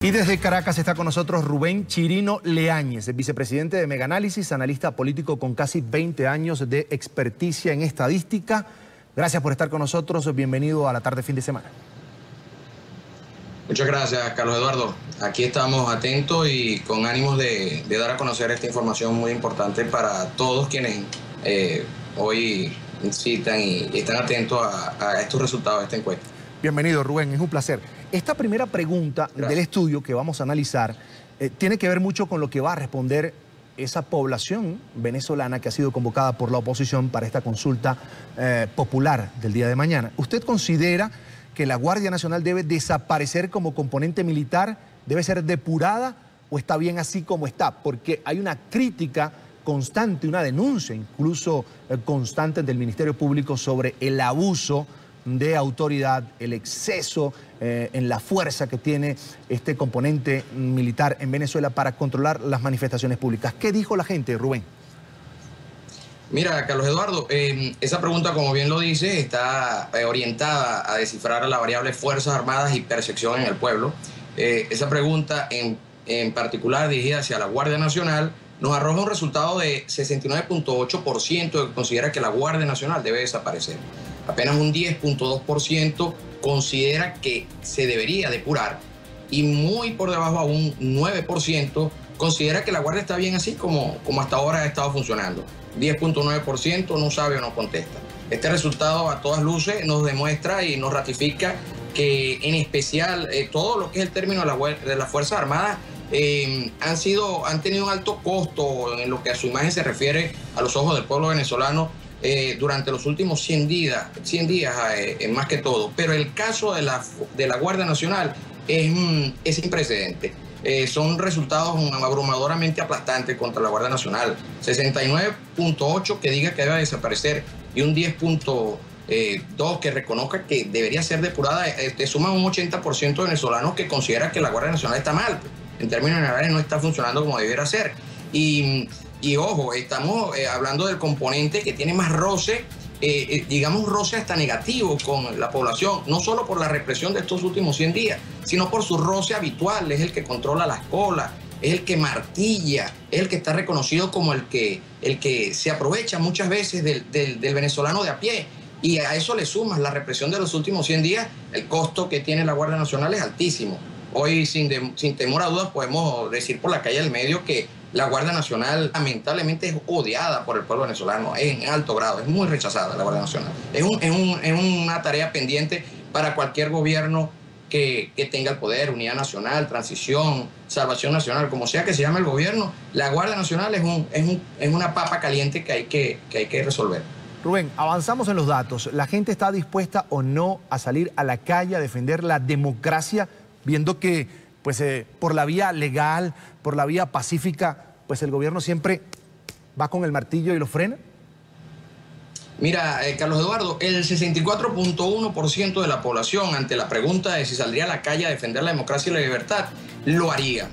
Y desde Caracas está con nosotros Rubén Chirino Leáñez, el vicepresidente de Meganálisis, analista político con casi 20 años de experticia en estadística. Gracias por estar con nosotros. Bienvenido a la tarde fin de semana. Muchas gracias, Carlos Eduardo. Aquí estamos atentos y con ánimos de dar a conocer esta información muy importante para todos quienes hoy citan y están atentos a estos resultados de esta encuesta. Bienvenido, Rubén, es un placer. Esta primera pregunta del estudio que vamos a analizar tiene que ver mucho con lo que va a responder esa población venezolana que ha sido convocada por la oposición para esta consulta popular del día de mañana. ¿Usted considera que la Guardia Nacional debe desaparecer como componente militar, debe ser depurada o está bien así como está? Porque hay una crítica constante, una denuncia incluso constante del Ministerio Público sobre el abuso de autoridad, el exceso en la fuerza que tiene este componente militar en Venezuela para controlar las manifestaciones públicas. ¿Qué dijo la gente, Rubén? Mira, Carlos Eduardo, esa pregunta, como bien lo dice, está orientada a descifrar la variable Fuerzas Armadas y percepción en el pueblo. Esa pregunta en particular dirigida hacia la Guardia Nacional nos arroja un resultado de 69.8% que considera que la Guardia Nacional debe desaparecer. Apenas un 10.2% considera que se debería depurar y muy por debajo a un 9% considera que la Guardia está bien así como hasta ahora ha estado funcionando. 10.9% no sabe o no contesta. Este resultado a todas luces nos demuestra y nos ratifica que en especial todo lo que es el término de las Fuerzas Armadas han tenido un alto costo en lo que a su imagen se refiere a los ojos del pueblo venezolano durante los últimos 100 días más que todo. Pero el caso de la Guardia Nacional es sin precedente. Son resultados abrumadoramente aplastantes contra la Guardia Nacional. 69.8 que diga que debe desaparecer y un 10.2 que reconozca que debería ser depurada. Te suman un 80% de venezolanos que considera que la Guardia Nacional está mal. En términos generales no está funcionando como debiera ser. Y ojo, estamos hablando del componente que tiene más roce, digamos roce hasta negativo con la población, no solo por la represión de estos últimos 100 días, sino por su roce habitual. Es el que controla las colas, es el que martilla, es el que está reconocido como el que se aprovecha muchas veces del venezolano de a pie. Y a eso le sumas la represión de los últimos 100 días, el costo que tiene la Guardia Nacional es altísimo. Hoy, sin temor a dudas, podemos decir por la calle del medio que la Guardia Nacional lamentablemente es odiada por el pueblo venezolano, en alto grado, es muy rechazada la Guardia Nacional. Es una tarea pendiente para cualquier gobierno que tenga el poder, unidad nacional, transición, salvación nacional, como sea que se llame el gobierno. La Guardia Nacional es una papa caliente que hay que resolver. Rubén, avanzamos en los datos. ¿La gente está dispuesta o no a salir a la calle a defender la democracia, viendo que pues, por la vía legal, por la vía pacífica, pues el gobierno siempre va con el martillo y lo frena? Mira, Carlos Eduardo, el 64.1% de la población ante la pregunta de si saldría a la calle a defender la democracia y la libertad, lo haría.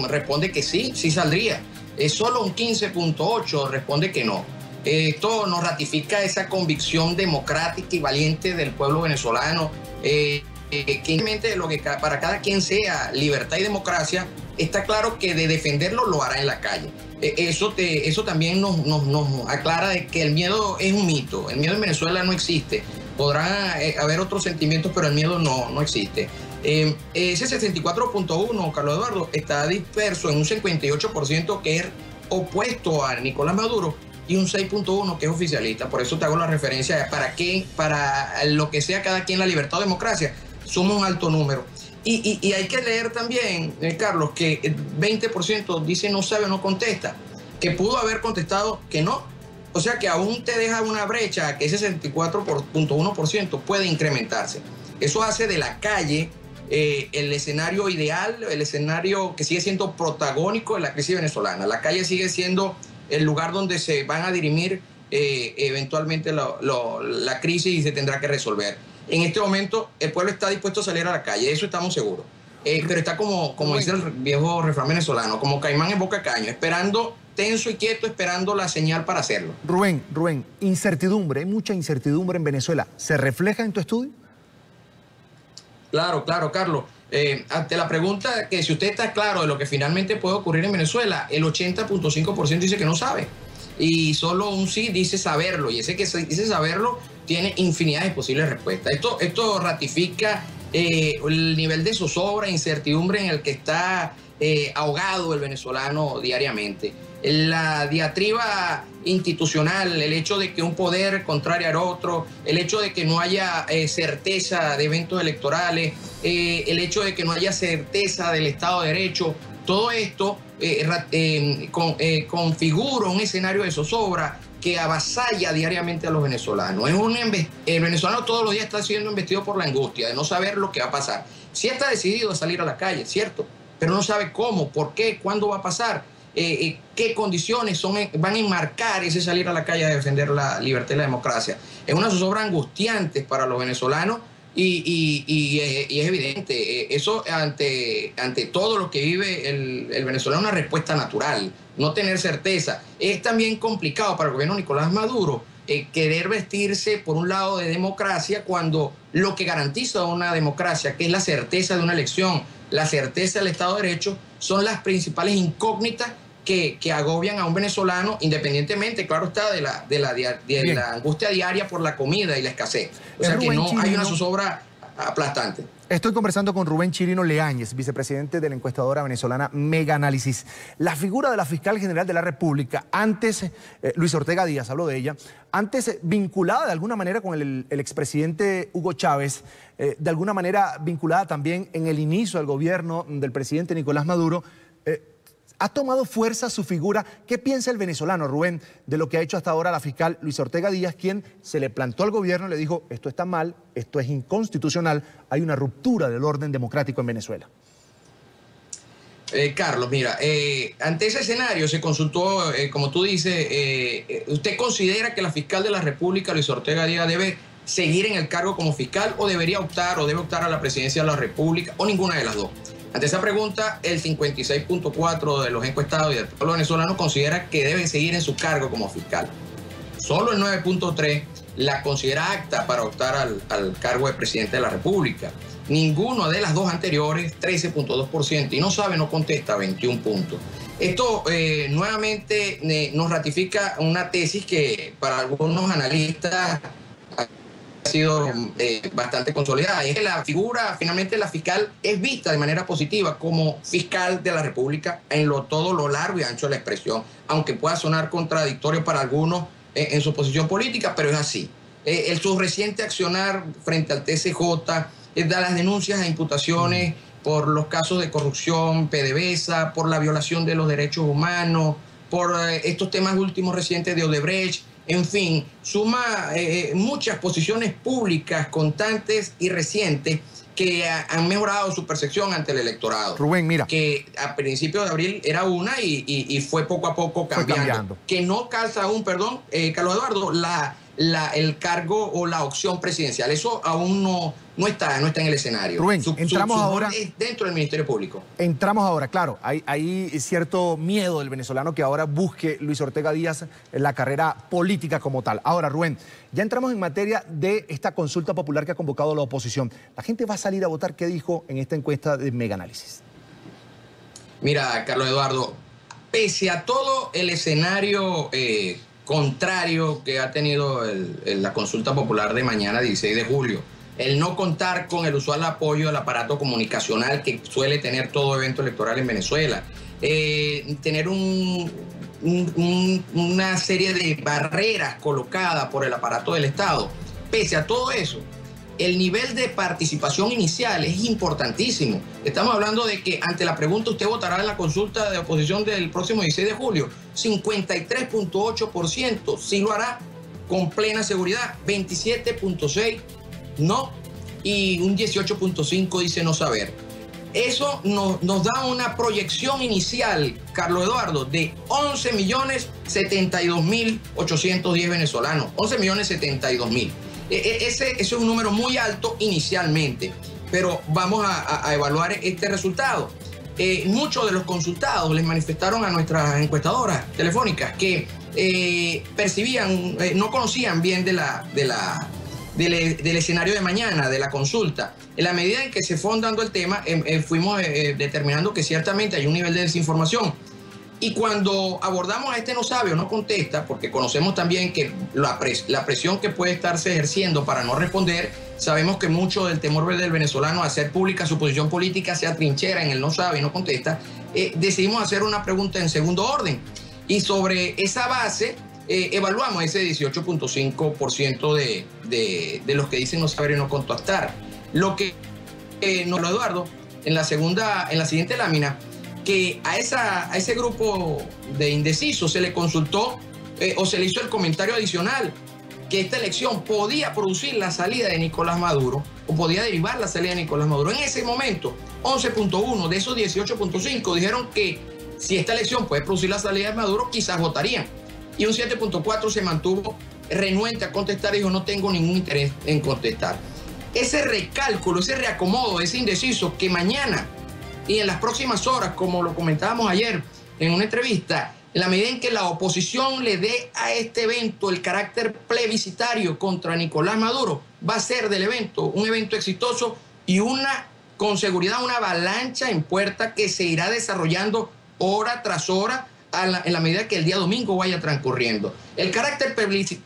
Responde que sí, sí saldría. Solo un 15.8% responde que no. Esto nos ratifica esa convicción democrática y valiente del pueblo venezolano, que lo que para cada quien sea libertad y democracia, está claro que de defenderlo lo hará en la calle. Eso también nos aclara de que el miedo es un mito. El miedo en Venezuela no existe. Podrá haber otros sentimientos, pero el miedo no existe. Ese 64.1, Carlos Eduardo, está disperso en un 58% que es opuesto a Nicolás Maduro y un 6.1% que es oficialista. Por eso te hago la referencia para lo que sea cada quien la libertad o democracia. Somos un alto número. Y hay que leer también, Carlos, que el 20% dice no sabe o no contesta, que pudo haber contestado que no. O sea que aún te deja una brecha que ese 64.1% puede incrementarse. Eso hace de la calle el escenario ideal, el escenario que sigue siendo protagónico de la crisis venezolana. La calle sigue siendo el lugar donde se van a dirimir eventualmente la crisis y se tendrá que resolver. En este momento el pueblo está dispuesto a salir a la calle, de eso estamos seguros. Pero está como dice el viejo refrán venezolano, como caimán en boca de caño, esperando, tenso y quieto, esperando la señal para hacerlo. Rubén, incertidumbre, hay mucha incertidumbre en Venezuela. ¿Se refleja en tu estudio? Claro, Carlos. Ante la pregunta que si usted está claro de lo que finalmente puede ocurrir en Venezuela, el 80.5% dice que no sabe. Y solo un sí dice saberlo. Y ese que dice saberlo tiene infinidad de posibles respuestas. Esto ratifica el nivel de zozobra e incertidumbre en el que está ahogado el venezolano diariamente. La diatriba institucional, el hecho de que un poder contraria al otro, el hecho de que no haya certeza de eventos electorales, el hecho de que no haya certeza del Estado de Derecho, todo esto configura un escenario de zozobra que avasalla diariamente a los venezolanos. El venezolano todos los días está siendo embestido por la angustia de no saber lo que va a pasar. Sí está decidido a salir a la calle, cierto, pero no sabe cómo, por qué, cuándo va a pasar. Qué condiciones van a enmarcar ese salir a la calle a defender la libertad y la democracia. Es una zozobra angustiante para los venezolanos y es evidente. Eso ante todo lo que vive el venezolano es una respuesta natural, no tener certeza. Es también complicado para el gobierno de Nicolás Maduro querer vestirse por un lado de democracia cuando lo que garantiza una democracia, que es la certeza de una elección, la certeza del Estado de Derecho, son las principales incógnitas que agobian a un venezolano, independientemente, claro está, de la angustia diaria por la comida y la escasez. O sea que no hay una zozobra aplastante. Estoy conversando con Rubén Chirino Leáñez, vicepresidente de la encuestadora venezolana Mega Análisis. La figura de la fiscal general de la República, antes, Luis Ortega Díaz, hablo de ella, antes vinculada de alguna manera con el expresidente Hugo Chávez, de alguna manera vinculada también en el inicio del gobierno del presidente Nicolás Maduro, ¿ha tomado fuerza su figura? ¿Qué piensa el venezolano, Rubén, de lo que ha hecho hasta ahora la fiscal Luis Ortega Díaz, quien se le plantó al gobierno y le dijo, esto está mal, esto es inconstitucional, hay una ruptura del orden democrático en Venezuela? Carlos, mira, ante ese escenario se consultó, como tú dices, ¿usted considera que la fiscal de la República, Luis Ortega Díaz, debe seguir en el cargo como fiscal o debería optar o debe optar a la presidencia de la República o ninguna de las dos? Ante esa pregunta, el 56.4% de los encuestados y del pueblo venezolano considera que debe seguir en su cargo como fiscal. Solo el 9.3% la considera apta para optar al cargo de presidente de la República. Ninguno de las dos anteriores, 13.2%, y no sabe, no contesta, 21 puntos. Esto nuevamente nos ratifica una tesis que para algunos analistas ha sido bastante consolidada, y es que la figura, finalmente la fiscal, es vista de manera positiva como fiscal de la República en todo lo largo y ancho de la expresión, aunque pueda sonar contradictorio para algunos en su posición política, pero es así. Su reciente accionar frente al TCJ, las denuncias e imputaciones por los casos de corrupción, PDVSA, por la violación de los derechos humanos, por estos temas últimos recientes de Odebrecht, en fin, suma muchas posiciones públicas constantes y recientes que han mejorado su percepción ante el electorado. Rubén, mira. Que a principios de abril era una y fue poco a poco cambiando. Que no calza aún, perdón, Carlos Eduardo, el cargo o la opción presidencial. Eso aún no está en el escenario. Rubén, entramos ahora es dentro del Ministerio Público. Entramos ahora, claro, hay cierto miedo del venezolano que ahora busque Luis Ortega Díaz en la carrera política como tal. Ahora, Rubén, ya entramos en materia de esta consulta popular que ha convocado la oposición. La gente va a salir a votar. ¿Qué dijo en esta encuesta de Mega Análisis? Mira, Carlos Eduardo, pese a todo el escenario contrario que ha tenido la consulta popular de mañana, 16 de julio, el no contar con el usual apoyo del aparato comunicacional que suele tener todo evento electoral en Venezuela, tener una serie de barreras colocadas por el aparato del Estado. Pese a todo eso, el nivel de participación inicial es importantísimo. Estamos hablando de que ante la pregunta ¿usted votará en la consulta de oposición del próximo 16 de julio? 53.8% sí lo hará con plena seguridad, 27.6% no, y un 18.5% dice no saber. Eso nos da una proyección inicial, Carlos Eduardo, de 11.072.810 venezolanos. 11.072.000. Ese es un número muy alto inicialmente, pero vamos a evaluar este resultado. Muchos de los consultados les manifestaron a nuestras encuestadoras telefónicas que percibían, no conocían bien de del escenario de mañana, de la consulta. En la medida en que se fue dando el tema, fuimos determinando que ciertamente hay un nivel de desinformación. Y cuando abordamos a este no sabe o no contesta, porque conocemos también que la presión que puede estarse ejerciendo para no responder, sabemos que mucho del temor del venezolano a hacer pública su posición política se atrinchera en el no sabe y no contesta, decidimos hacer una pregunta en segundo orden. Y sobre esa base evaluamos ese 18.5% de los que dicen no saber y no contestar. Lo que nos lo Eduardo, en la siguiente lámina, que a ese grupo de indecisos se le consultó o se le hizo el comentario adicional que esta elección podía producir la salida de Nicolás Maduro o podía derivar la salida de Nicolás Maduro. En ese momento, 11.1 de esos 18.5 dijeron que si esta elección puede producir la salida de Maduro, quizás votarían. Y un 7.4 se mantuvo renuente a contestar y dijo no tengo ningún interés en contestar. Ese recálculo, ese reacomodo, ese indeciso que mañana y en las próximas horas, como lo comentábamos ayer en una entrevista, en la medida en que la oposición le dé a este evento el carácter plebiscitario contra Nicolás Maduro, va a ser del evento un evento exitoso y con seguridad una avalancha en puerta que se irá desarrollando hora tras hora en la medida que el día domingo vaya transcurriendo. El carácter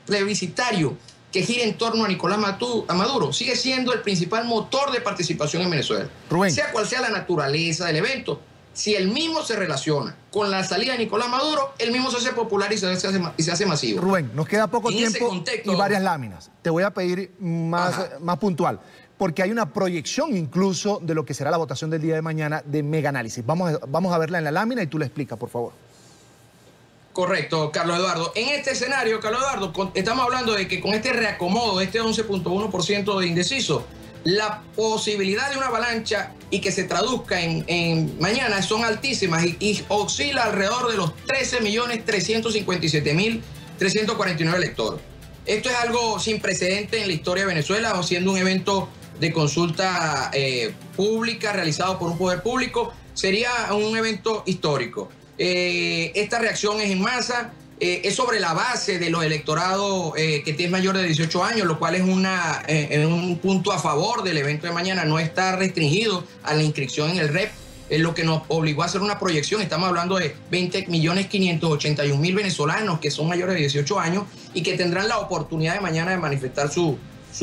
plebiscitario que gira en torno a Nicolás Maduro sigue siendo el principal motor de participación en Venezuela. Rubén. Sea cual sea la naturaleza del evento, si el mismo se relaciona con la salida de Nicolás Maduro, el mismo se hace popular y se hace masivo. Rubén, nos queda poco tiempo y varias láminas. Te voy a pedir más puntual, porque hay una proyección incluso de lo que será la votación del día de mañana de Mega Análisis. Vamos a verla en la lámina y tú la explicas, por favor. Correcto, Carlos Eduardo. En este escenario, Carlos Eduardo, estamos hablando de que con este reacomodo, este 11.1% de indeciso, la posibilidad de una avalancha y que se traduzca en mañana son altísimas y oscila alrededor de los 13.357.349 electores. Esto es algo sin precedente en la historia de Venezuela, siendo un evento de consulta pública realizado por un poder público, sería un evento histórico. Esta reacción es en masa, es sobre la base de los electorados que tienen mayor de 18 años, lo cual es un punto a favor del evento de mañana. No está restringido a la inscripción en el REP, es lo que nos obligó a hacer una proyección. Estamos hablando de 20.581.000 venezolanos que son mayores de 18 años y que tendrán la oportunidad de mañana de manifestar su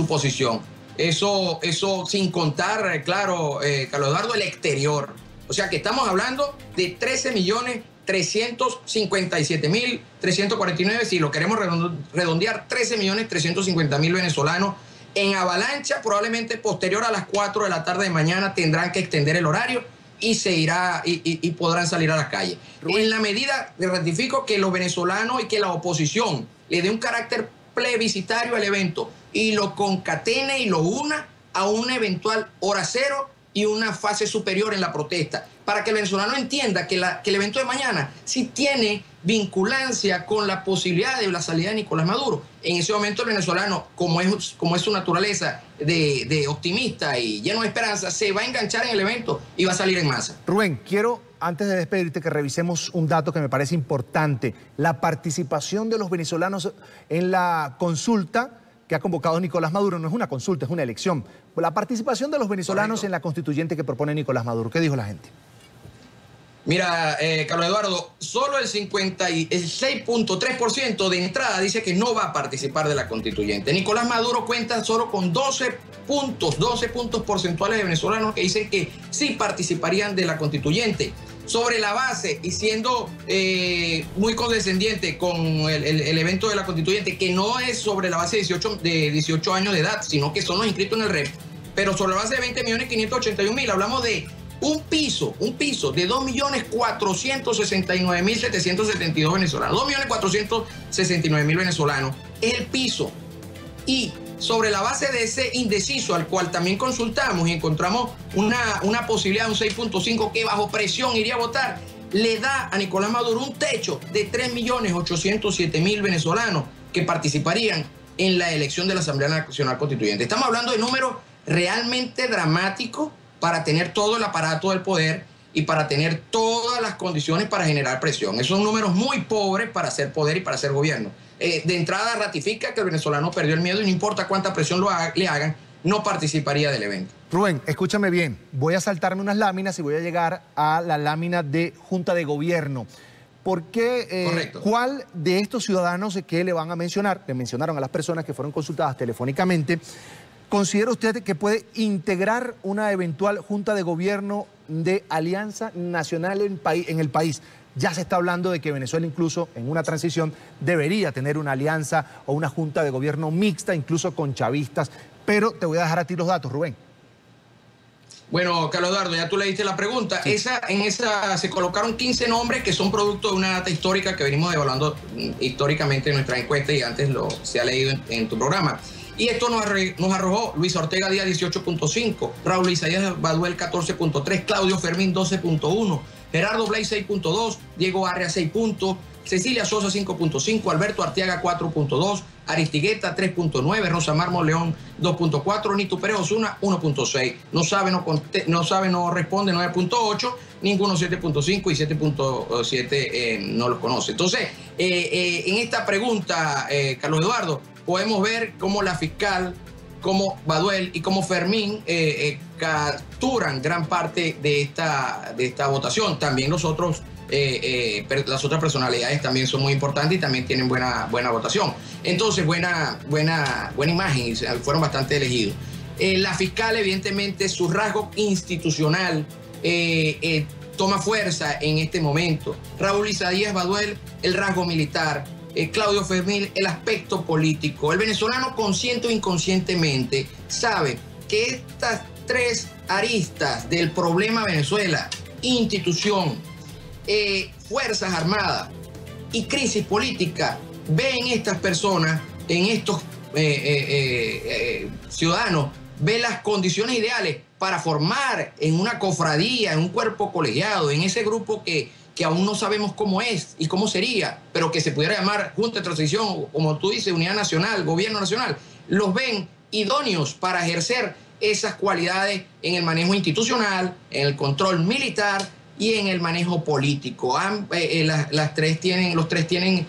posición. Eso sin contar, claro, Carlos Eduardo, el exterior. O sea que estamos hablando de 13.357.349, si lo queremos redondear, 13.350.000 venezolanos en avalancha, probablemente posterior a las 4 de la tarde de mañana tendrán que extender el horario y se irá y podrán salir a la calle. En la medida, le ratifico, que los venezolanos y que la oposición le dé un carácter plebiscitario al evento y lo concatene y lo una a una eventual hora cero y una fase superior en la protesta, para que el venezolano entienda que el evento de mañana sí tiene vinculancia con la posibilidad de la salida de Nicolás Maduro. En ese momento el venezolano, como es su naturaleza de optimista y lleno de esperanza, se va a enganchar en el evento y va a salir en masa. Rubén, quiero, antes de despedirte, que revisemos un dato que me parece importante. La participación de los venezolanos en la consulta que ha convocado Nicolás Maduro no es una consulta, es una elección. La participación de los venezolanos en la constituyente que propone Nicolás Maduro. ¿Qué dijo la gente? Mira, Carlos Eduardo, solo el 6.3% de entrada dice que no va a participar de la constituyente. Nicolás Maduro cuenta solo con 12 puntos porcentuales de venezolanos que dicen que sí participarían de la constituyente. Sobre la base y siendo muy condescendiente con el evento de la constituyente, que no es sobre la base de 18 años de edad, sino que son los inscritos en el REP, pero sobre la base de 20.581.000, hablamos de un piso de 2.469.772 venezolanos. 2.469.000 venezolanos es el piso. Y sobre la base de ese indeciso, al cual también consultamos y encontramos una posibilidad de un 6.5 que bajo presión iría a votar, le da a Nicolás Maduro un techo de 3.807.000 venezolanos que participarían en la elección de la Asamblea Nacional Constituyente. Estamos hablando de números realmente dramáticos para tener todo el aparato del poder y para tener todas las condiciones para generar presión. Esos son números muy pobres para hacer poder y para hacer gobierno. De entrada ratifica que el venezolano perdió el miedo y no importa cuánta presión le hagan, no participaría del evento. Rubén, escúchame bien, voy a saltarme unas láminas y voy a llegar a la lámina de Junta de Gobierno. ¿Por qué? ¿Cuál de estos ciudadanos que le van a mencionar, le mencionaron a las personas que fueron consultadas telefónicamente, considera usted que puede integrar una eventual Junta de Gobierno de Alianza Nacional en el país? Ya se está hablando de que Venezuela incluso en una transición debería tener una alianza o una Junta de Gobierno mixta, incluso con chavistas, pero te voy a dejar a ti los datos, Rubén. Bueno, Carlos Eduardo, ya tú le diste la pregunta. Sí. En esa se colocaron 15 nombres que son producto de una data histórica que venimos evaluando históricamente en nuestra encuesta y antes se ha leído en tu programa. Y esto nos arrojó Luis Ortega Díaz 18.5, Raúl Isaías Baduel 14.3, Claudio Fermín 12.1, Gerardo Blay 6.2, Diego Arria 6 puntos, Cecilia Sosa 5.5, Alberto Arteaga 4.2, Aristigueta 3.9, Rosa Mármol León 2.4, Nito Pérez Osuna 1.6. No sabe, no responde 9.8, ninguno 7.5 y 7.7 no los conoce. Entonces, en esta pregunta, Carlos Eduardo, podemos ver cómo la fiscal, como Baduel y como Fermín capturan gran parte de esta votación. También las otras personalidades también son muy importantes y también tienen buena votación. Entonces, buena imagen y fueron bastante elegidos. La fiscal, evidentemente, su rasgo institucional toma fuerza en este momento. Raúl Isaías Baduel, el rasgo militar. Claudio Fermín, el aspecto político. El venezolano, consciente o inconscientemente, sabe que estas tres aristas del problema Venezuela, institución, Fuerzas Armadas y crisis política, ven estas personas, en estos ciudadanos, ven las condiciones ideales para formar en una cofradía, en un cuerpo colegiado, en ese grupo que aún no sabemos cómo es y cómo sería, pero que se pudiera llamar Junta de Transición, o como tú dices, Unidad Nacional, Gobierno Nacional, los ven idóneos para ejercer esas cualidades en el manejo institucional, en el control militar y en el manejo político. Los tres tienen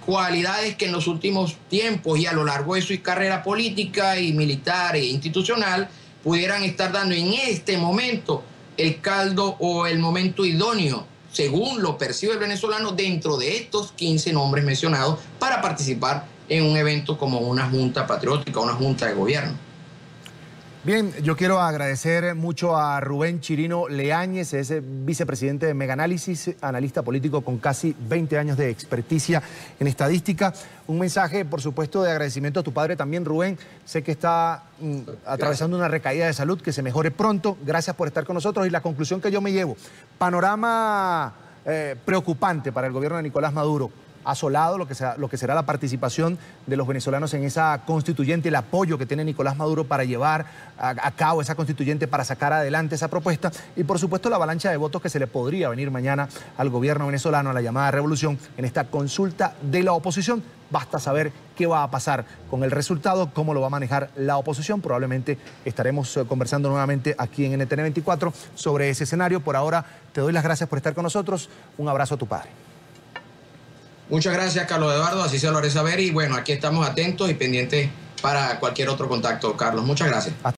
cualidades que en los últimos tiempos y a lo largo de su carrera política y militar e institucional pudieran estar dando en este momento el caldo o el momento idóneo, según lo percibe el venezolano, dentro de estos 15 nombres mencionados para participar en un evento como una junta patriótica, una junta de gobierno. Bien, yo quiero agradecer mucho a Rubén Chirino Leáñez, es vicepresidente de Meganálisis, analista político con casi 20 años de experticia en estadística. Un mensaje, por supuesto, de agradecimiento a tu padre también, Rubén. Sé que está atravesando una recaída de salud, que se mejore pronto. Gracias por estar con nosotros. Y la conclusión que yo me llevo, panorama preocupante para el gobierno de Nicolás Maduro. Asolado lo que será la participación de los venezolanos en esa constituyente, el apoyo que tiene Nicolás Maduro para llevar a cabo esa constituyente, para sacar adelante esa propuesta y por supuesto la avalancha de votos que se le podría venir mañana al gobierno venezolano, a la llamada revolución, en esta consulta de la oposición. Basta saber qué va a pasar con el resultado, cómo lo va a manejar la oposición. Probablemente estaremos conversando nuevamente aquí en NTN 24 sobre ese escenario. Por ahora te doy las gracias por estar con nosotros. Un abrazo a tu padre. Muchas gracias, Carlos Eduardo, así se lo haré saber y bueno, aquí estamos atentos y pendientes para cualquier otro contacto, Carlos. Muchas gracias.